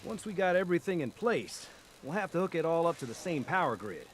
Once we got everything in place, we'll have to hook it all up to the same power grid.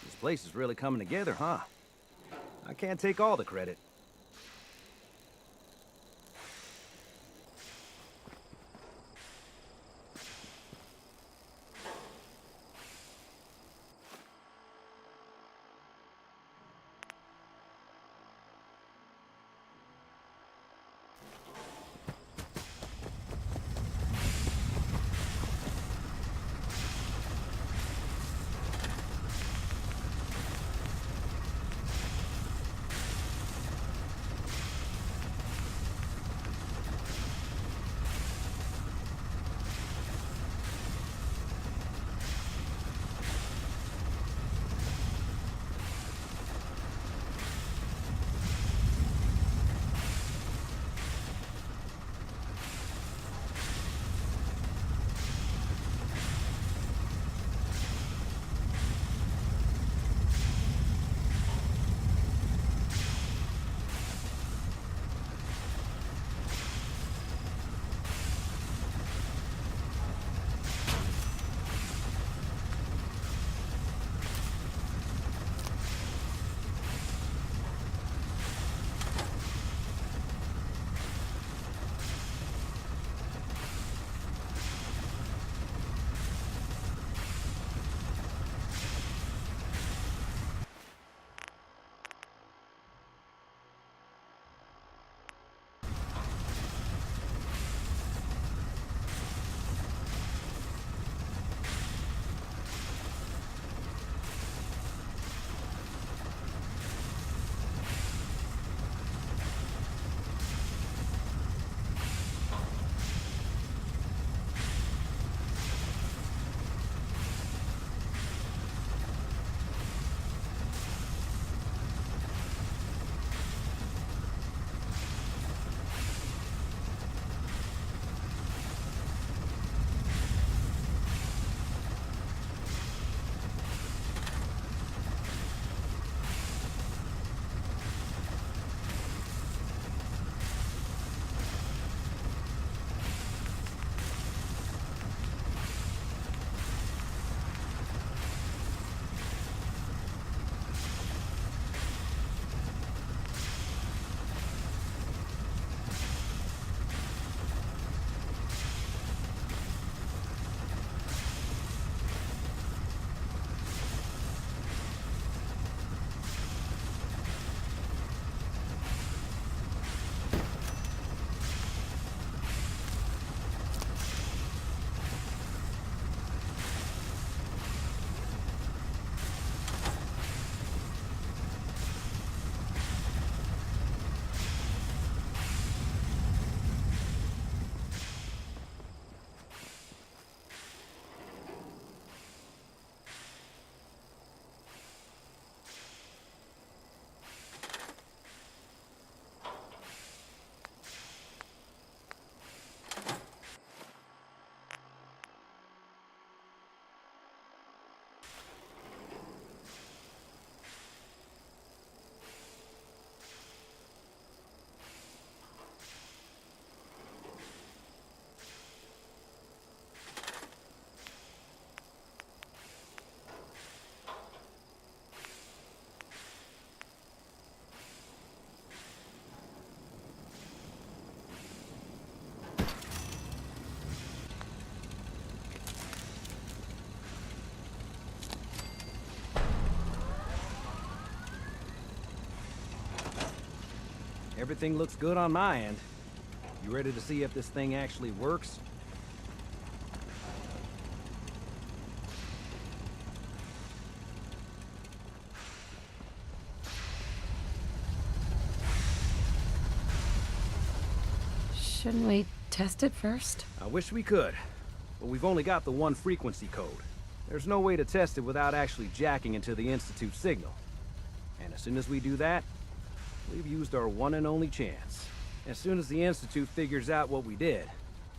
This place is really coming together, huh? I can't take all the credit. Everything looks good on my end. You ready to see if this thing actually works? Shouldn't we test it first? I wish we could, but we've only got the one frequency code. There's no way to test it without actually jacking into the Institute signal. And as soon as we do that, we've used our one and only chance. As soon as the Institute figures out what we did,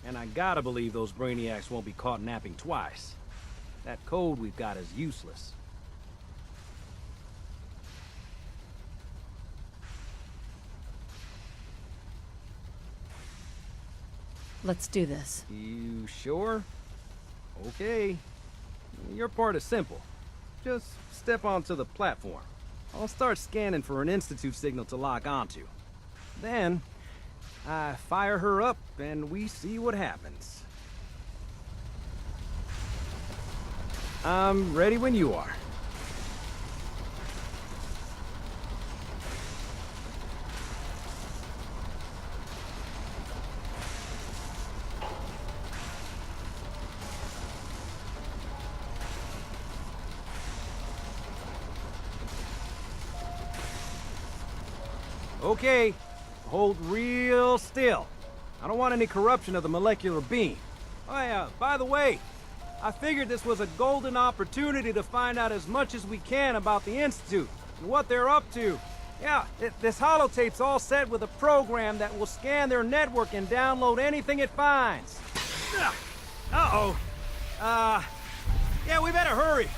and I gotta believe those brainiacs won't be caught napping twice, that code we've got is useless. Let's do this. You sure? Okay. Your part is simple. Just step onto the platform. I'll start scanning for an Institute signal to lock onto. Then, I fire her up and we see what happens. I'm ready when you are. Okay, hold real still. I don't want any corruption of the molecular beam. Oh yeah, by the way, I figured this was a golden opportunity to find out as much as we can about the Institute and what they're up to. Yeah, this holotape's all set with a program that will scan their network and download anything it finds. Uh-oh. Yeah, we better hurry.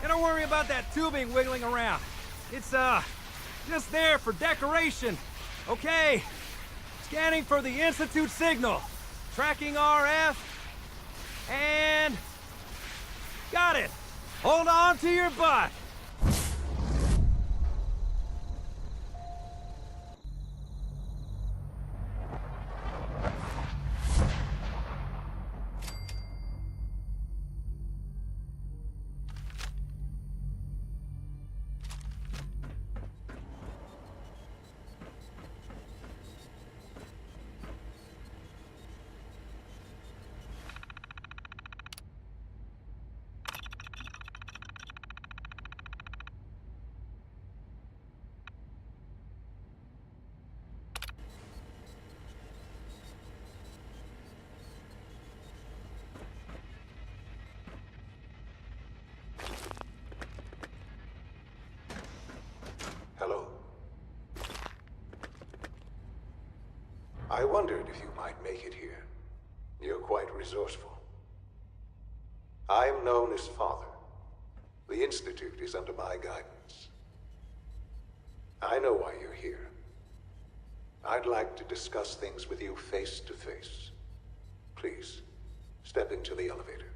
And don't worry about that tubing wiggling around. It's, just there for decoration. Okay. Scanning for the Institute signal. Tracking RF. And... got it. Hold on to your butt. Hello. I wondered if you might make it here. You're quite resourceful. I am known as Father. The Institute is under my guidance. I know why you're here. I'd like to discuss things with you face to face. Please, step into the elevator.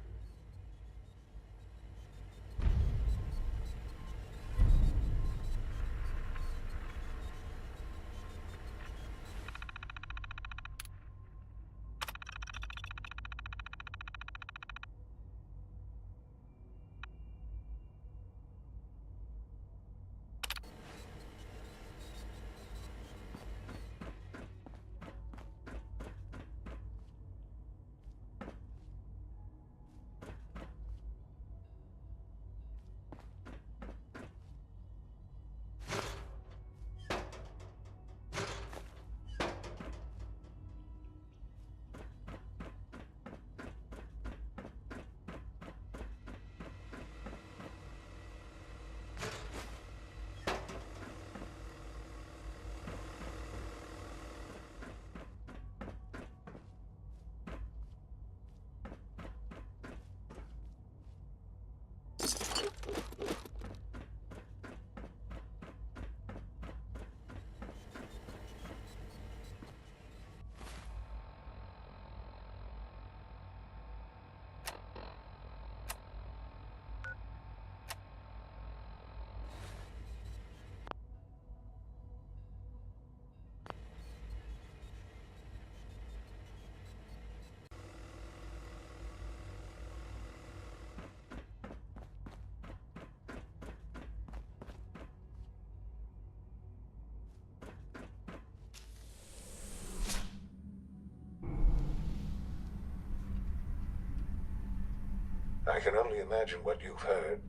I can only imagine what you've heard,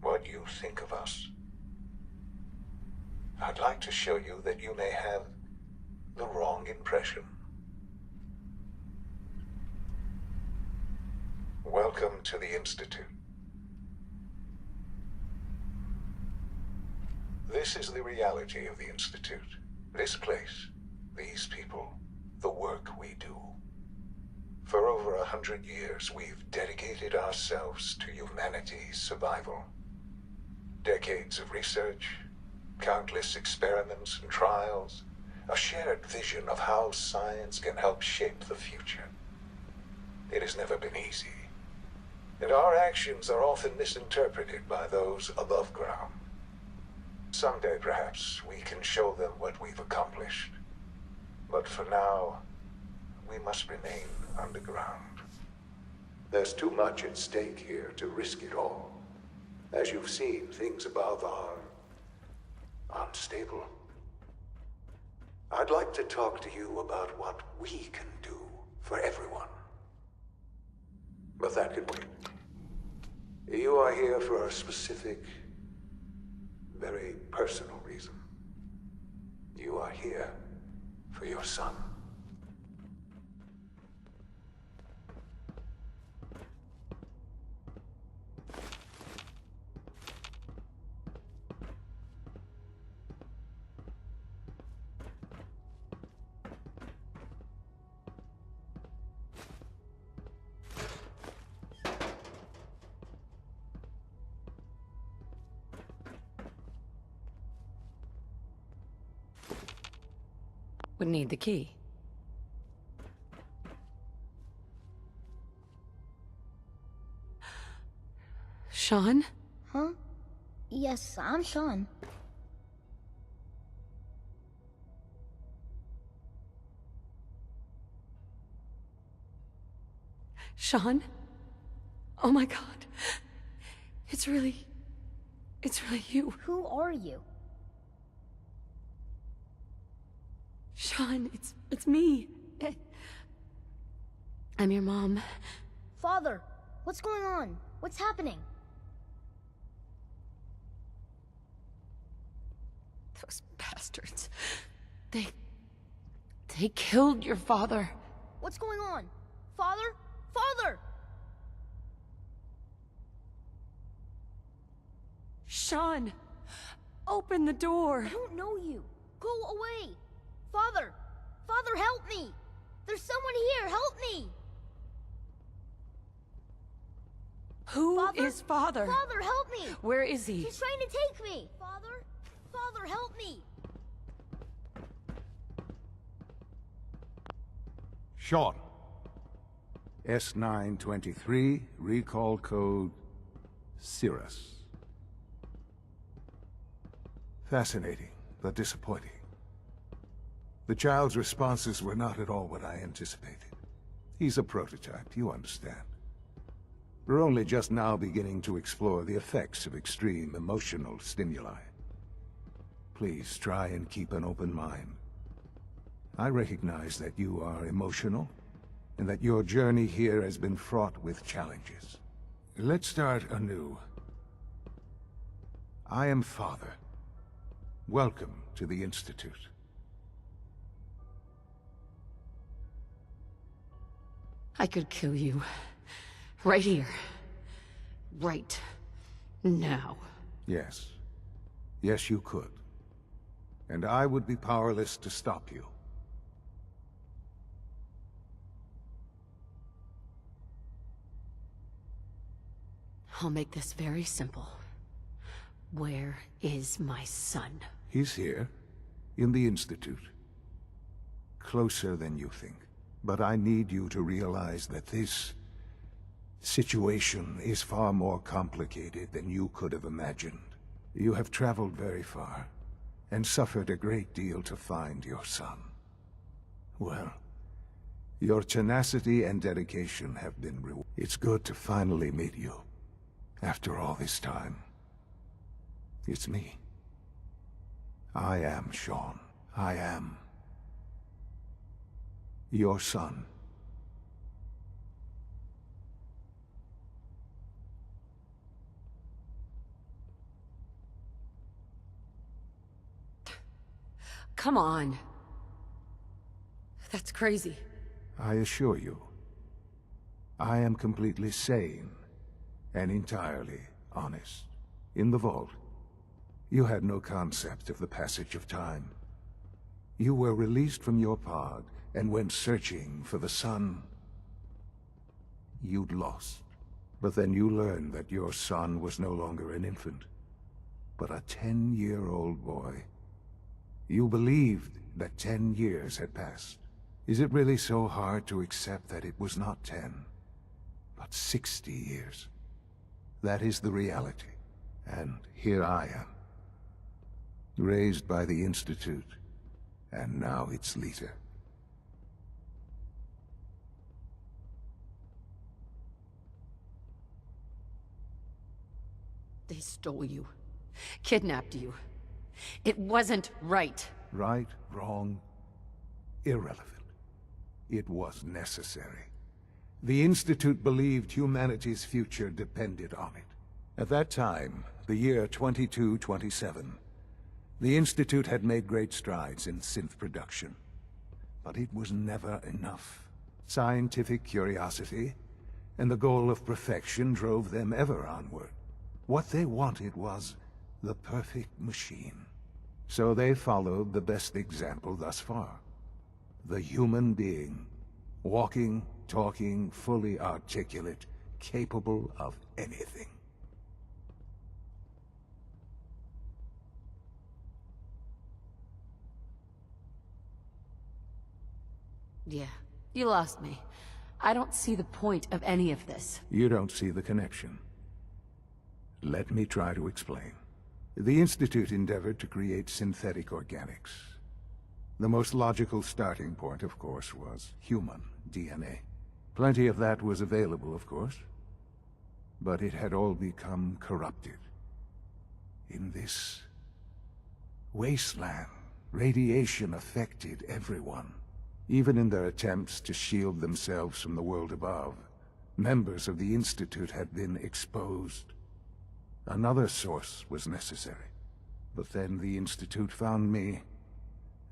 what you think of us. I'd like to show you that you may have the wrong impression. Welcome to the Institute. This is the reality of the Institute. This place, these people, the work we do. For over 100 years, we've dedicated ourselves to humanity's survival. Decades of research, countless experiments and trials, a shared vision of how science can help shape the future. It has never been easy, and our actions are often misinterpreted by those above ground. Someday, perhaps, we can show them what we've accomplished. But for now, we must remain underground. There's too much at stake here to risk it all. As you've seen, things above are unstable. I'd like to talk to you about what we can do for everyone. But that can wait. You are here for a specific, very personal reason. You are here for your son. Would need the key. Sean? Huh? Yes, I'm Sean. Sean? Oh my god. It's really you. Who are you? Sean, it's me. I'm your mom. Father, what's going on? What's happening? Those bastards. They killed your father. What's going on? Father? Father! Sean, open the door. I don't know you. Go away. Father! Father, help me! There's someone here, help me! Who is Father? Father, help me! Where is he? He's trying to take me! Father? Father, help me! Sean. S923, recall code Cirrus. Fascinating, but disappointing. The child's responses were not at all what I anticipated. He's a prototype, you understand. We're only just now beginning to explore the effects of extreme emotional stimuli. Please try and keep an open mind. I recognize that you are emotional, and that your journey here has been fraught with challenges. Let's start anew. I am Father. Welcome to the Institute. I could kill you. Right here. Right now. Yes. Yes, you could. And I would be powerless to stop you. I'll make this very simple. Where is my son? He's here, in the Institute. Closer than you think. But I need you to realize that this situation is far more complicated than you could have imagined. You have traveled very far, and suffered a great deal to find your son. Well, your tenacity and dedication have been rewarded. It's good to finally meet you, after all this time. It's me. I am Sean. I am your son. come on. That's crazy. I assure you, I am completely sane and entirely honest. In the vault, you had no concept of the passage of time. You were released from your pod and went searching for the son you'd lost. But then you learned that your son was no longer an infant, but a 10-year-old boy. You believed that 10 years had passed. Is it really so hard to accept that it was not 10, but 60 years? That is the reality. And here I am, raised by the Institute, and now its leader. They stole you. Kidnapped you. It wasn't right. Right, wrong, irrelevant. It was necessary. The Institute believed humanity's future depended on it. At that time, the year 2227, the Institute had made great strides in synth production. But it was never enough. Scientific curiosity and the goal of perfection drove them ever onward. What they wanted was the perfect machine. So they followed the best example thus far. The human being. Walking, talking, fully articulate, capable of anything. Yeah, you lost me. I don't see the point of any of this. You don't see the connection. Let me try to explain. The Institute endeavored to create synthetic organics. The most logical starting point, of course, was human DNA. Plenty of that was available, of course. But it had all become corrupted. In this wasteland, radiation affected everyone. Even in their attempts to shield themselves from the world above, members of the Institute had been exposed. Another source was necessary. But then the Institute found me,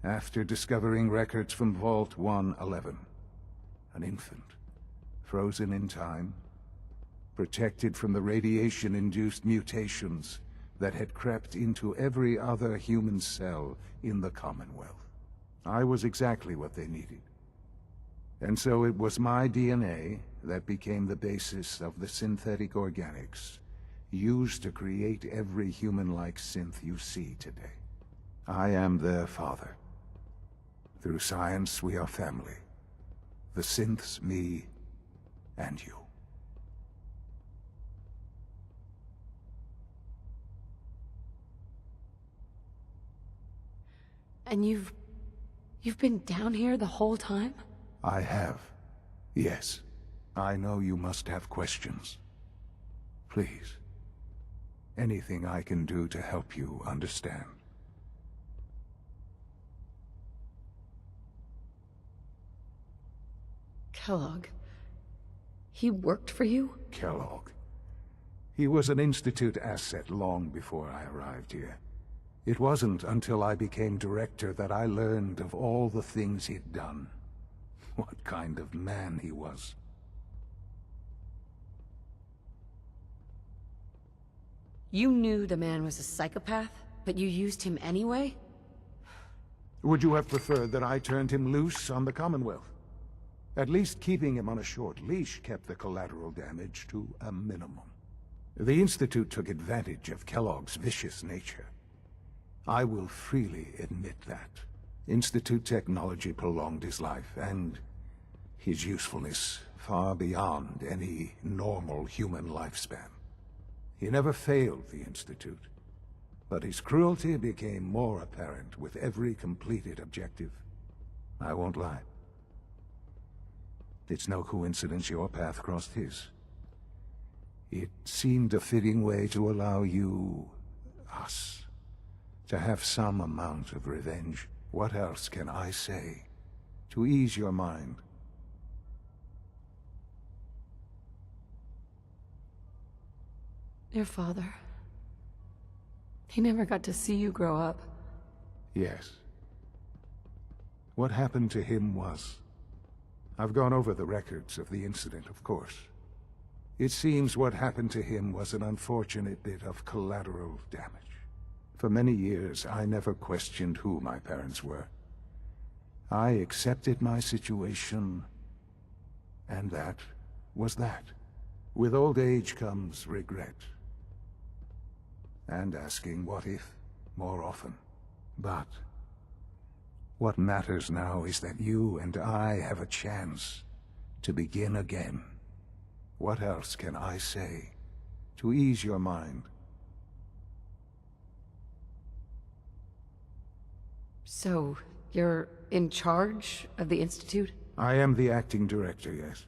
after discovering records from Vault 111. An infant, frozen in time, protected from the radiation-induced mutations that had crept into every other human cell in the Commonwealth. I was exactly what they needed. And so it was my DNA that became the basis of the synthetic organics used to create every human-like synth you see today. I am their father. Through science, we are family. The synths, me, and you. And you've been down here the whole time? I have. Yes. I know you must have questions. Please. Anything I can do to help you understand. Kellogg. He worked for you? Kellogg. He was an Institute asset long before I arrived here. It wasn't until I became director that I learned of all the things he'd done. What kind of man he was. You knew the man was a psychopath, but you used him anyway? Would you have preferred that I turned him loose on the Commonwealth? At least keeping him on a short leash kept the collateral damage to a minimum. The Institute took advantage of Kellogg's vicious nature. I will freely admit that. Institute technology prolonged his life, and his usefulness far beyond any normal human lifespan. He never failed the Institute, but his cruelty became more apparent with every completed objective. I won't lie. It's no coincidence your path crossed his. It seemed a fitting way to allow you, us, to have some amount of revenge. What else can I say to ease your mind? Your father. He never got to see you grow up. Yes. What happened to him was... I've gone over the records of the incident, of course. It seems what happened to him was an unfortunate bit of collateral damage. For many years, I never questioned who my parents were. I accepted my situation, and that was that. With old age comes regret. And asking what if more often. But what matters now is that you and I have a chance to begin again. What else can I say to ease your mind? So, you're in charge of the Institute? I am the acting director, yes.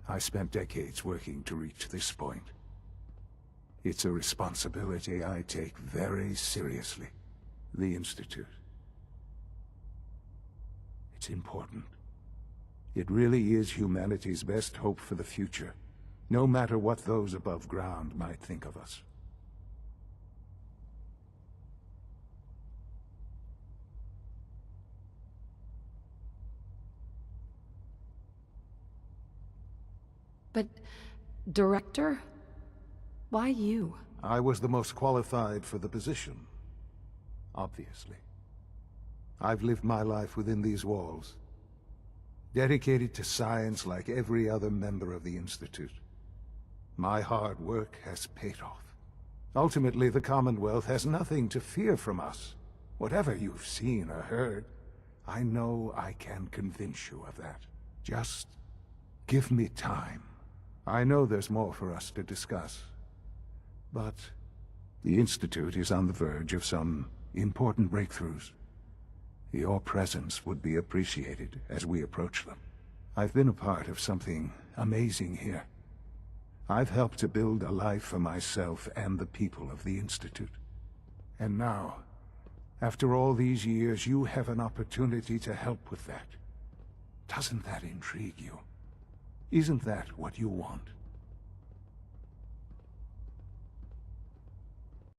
I spent decades working to reach this point. It's a responsibility I take very seriously. The Institute. It's important. It really is humanity's best hope for the future, no matter what those above ground might think of us. But, Director? Why you? I was the most qualified for the position, obviously. I've lived my life within these walls, dedicated to science like every other member of the Institute. My hard work has paid off. Ultimately, the Commonwealth has nothing to fear from us. Whatever you've seen or heard, I know I can convince you of that. Just give me time. I know there's more for us to discuss, but the Institute is on the verge of some important breakthroughs. Your presence would be appreciated as we approach them. I've been a part of something amazing here. I've helped to build a life for myself and the people of the Institute. And now, after all these years, you have an opportunity to help with that. Doesn't that intrigue you? Isn't that what you want?